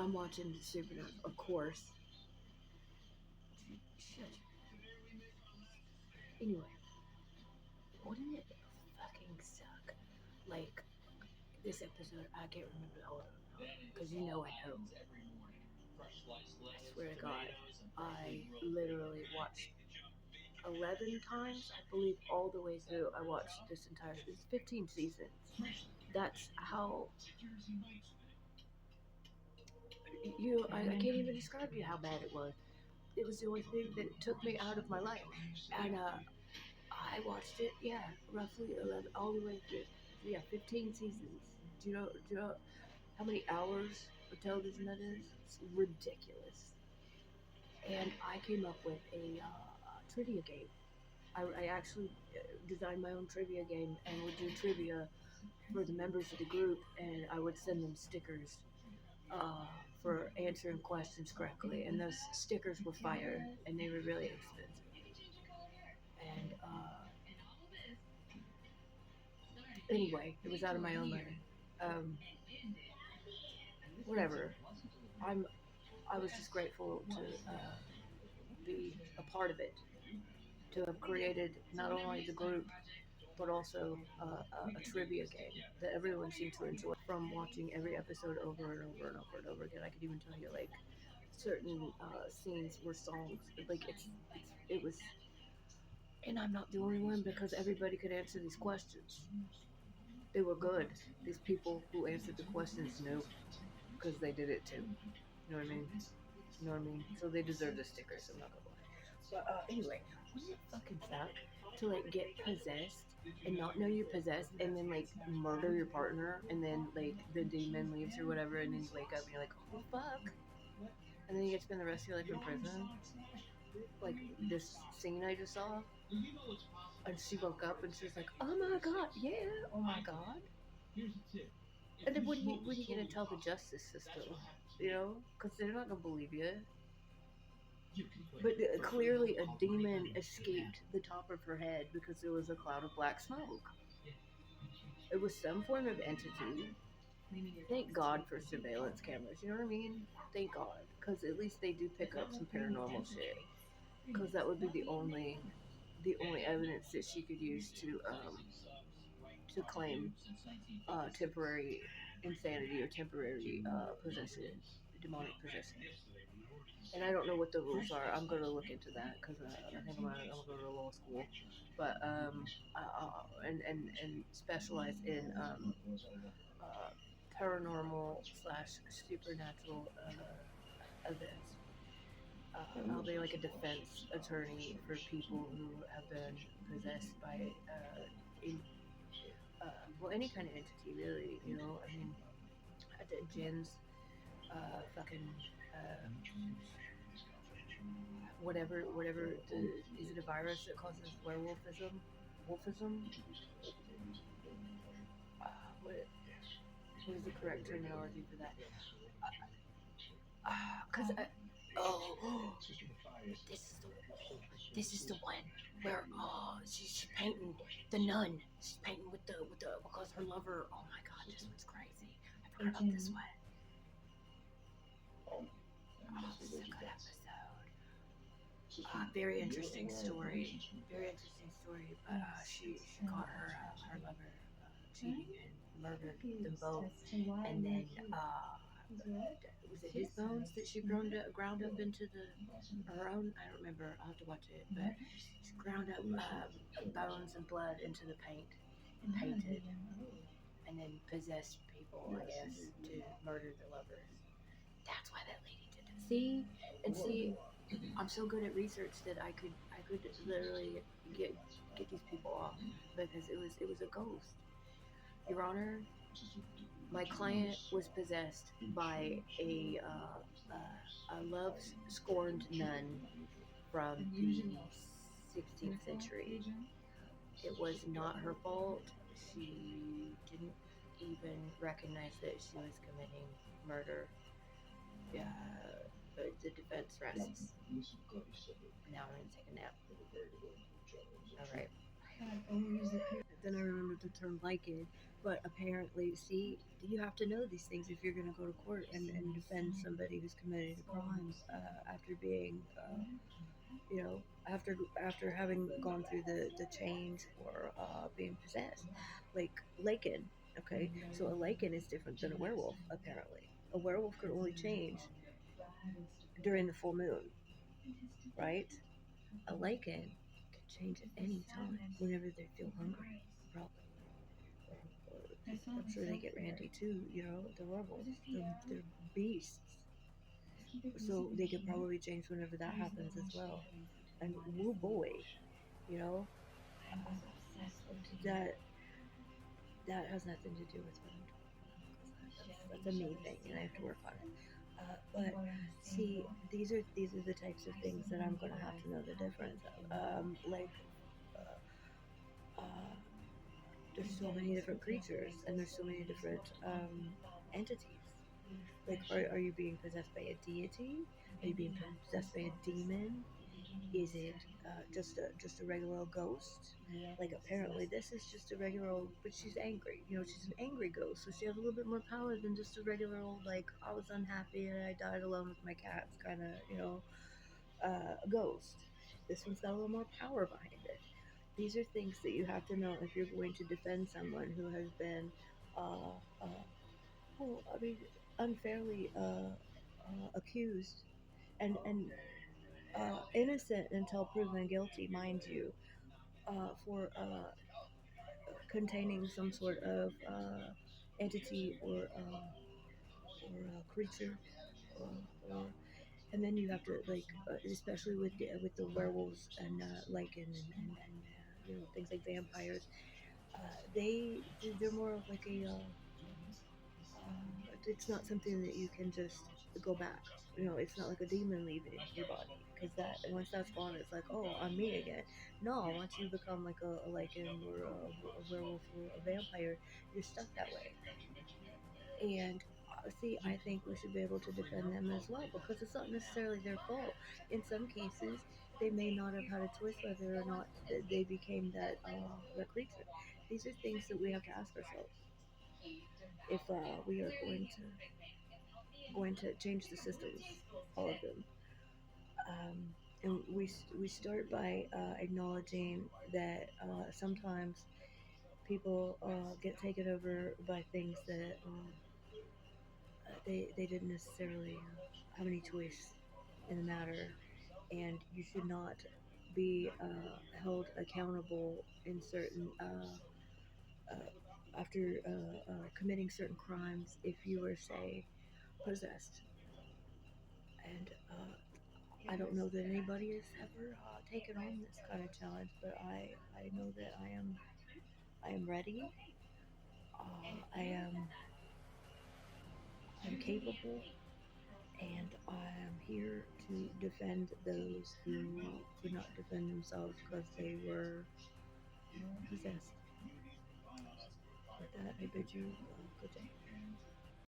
I'm watching Supernatural, of course. Shit. Anyway, wouldn't it fucking suck? Like, this episode, I can't remember the whole because I know. I swear to God, I literally watched 11 times, I believe, all the way through. I watched this entire. It's 15 seasons. That's how. I can't even describe to you how bad it was. It was the only thing that took me out of my life, and I watched it. Yeah, roughly 11, all the way through. Yeah, 15 seasons. Do you know how many hours of television that is? It's ridiculous. And I came up with a trivia game. I actually designed my own trivia game and would do trivia for the members of the group, and I would send them stickers for answering questions correctly. And those stickers were fire, and they were really expensive. And anyway, it was out of my own money. Um, Whatever. I was just grateful to be a part of it, to have created not only the group but also a trivia game that everyone seemed to enjoy. From watching every episode over and over and over and over again, I could even tell you like certain scenes were songs. Like it was, and I'm not the only one because everybody could answer these questions. They were good. These people who answered the questions knew because they did it too. You know what I mean? You know what I mean? So they deserve the stickers. I'm not gonna lie. But anyway, wouldn't it fucking suck to like get possessed and not know you're possessed and then like murder your partner and then like the demon leaves or whatever and then you wake up and you're like, oh fuck, and then you get to spend the rest of your life in prison? Like this scene I just saw, and she woke up and she's like, oh my god, yeah, oh my god. And then what are you gonna tell the justice system? You know, because they're not gonna believe you. But clearly a demon escaped the top of her head because there was a cloud of black smoke. It was some form of entity. Thank God for surveillance cameras, you know what I mean? Thank God, because at least they do pick up some paranormal shit. Because that would be the only evidence that she could use to claim temporary insanity or temporary possession, demonic possession. And I don't know what the rules are. I'm going to look into that because I think I'm going to go to law school. But and specialize in paranormal / supernatural events. I'll be like a defense attorney for people who have been possessed by in, well, any kind of entity, really. You know, I mean, jinns, fucking. Whatever is it a virus that causes werewolfism? Wolfism? What is the correct terminology for that? Cause this is the one where she's painting the nun. She's painting with the because her lover. Oh my god, this one's crazy. I forgot about this one. Oh, this is a good episode. Very interesting story. Very interesting story. But she caught her lover cheating and murdered them both. And then was it his bones that she ground up into her own? I don't remember. I'll have to watch it. But she ground up bones and blood into the paint and painted, and then possessed people, I guess, to murder the lovers. That's why that lady did it. See, I'm so good at research that I could literally get these people off because it was a ghost. Your Honor, my client was possessed by a love-scorned nun from the 16th century. It was not her fault. She didn't even recognize that she was committing murder. The defense rests. Now I'm going to take a nap. Alright. Then I remembered the term Lycan, But apparently, see, you have to know these things if you're going to go to court and defend somebody who's committed a crime after being, you know, after having gone through the change or being possessed. Like Lakin, okay? So a Lakin is different than a werewolf, apparently. A werewolf could only change during the full moon, right? A Lakin can change at any time, whenever they feel hungry, probably. I'm sure they get randy too, you know, the werewolves. They're beasts. So they could probably change whenever that happens as well. And woo boy, you know, uh, that that has nothing to do with what I'm talking about because that's a me thing and I have to work on it. But see, these are the types of things that I'm gonna have to know the difference of. Like uh, there's so many different creatures and there's so many different entities. Like, are you being possessed by a deity? Are you being possessed by a demon? Is it just a regular old ghost? Like apparently this is just a regular old, but she's angry. You know, she's an angry ghost, so she has a little bit more power than just a regular old like I was unhappy and I died alone with my cats kind of ghost. This one's got a little more power behind it. These are things that you have to know if you're going to defend someone who has been, uh, uh, well, I mean, unfairly accused and innocent until proven guilty, mind you, for containing some sort of entity or creature, or and then you have to like, especially with the werewolves and lichen and you know things like vampires, they're more of like a it's not something that you can just go back. You know, it's not like a demon leaving your body because that once that's gone, it's like, oh, I'm me again. No, once you become like a lichen or a werewolf or a vampire, you're stuck that way. And see, I think we should be able to defend them as well because it's not necessarily their fault. In some cases, they may not have had a choice whether or not they became that creature. These are things that we have to ask ourselves if we are going to change the systems, all of them. And we start by acknowledging that sometimes people get taken over by things that they didn't necessarily have any choice in the matter, and you should not be held accountable in certain after committing certain crimes if you were say possessed. And I don't know that anybody has ever taken on this kind of challenge, but I know that I am ready. I'm capable, and I am here to defend those who could not defend themselves because they were possessed. With that, I bid you good day.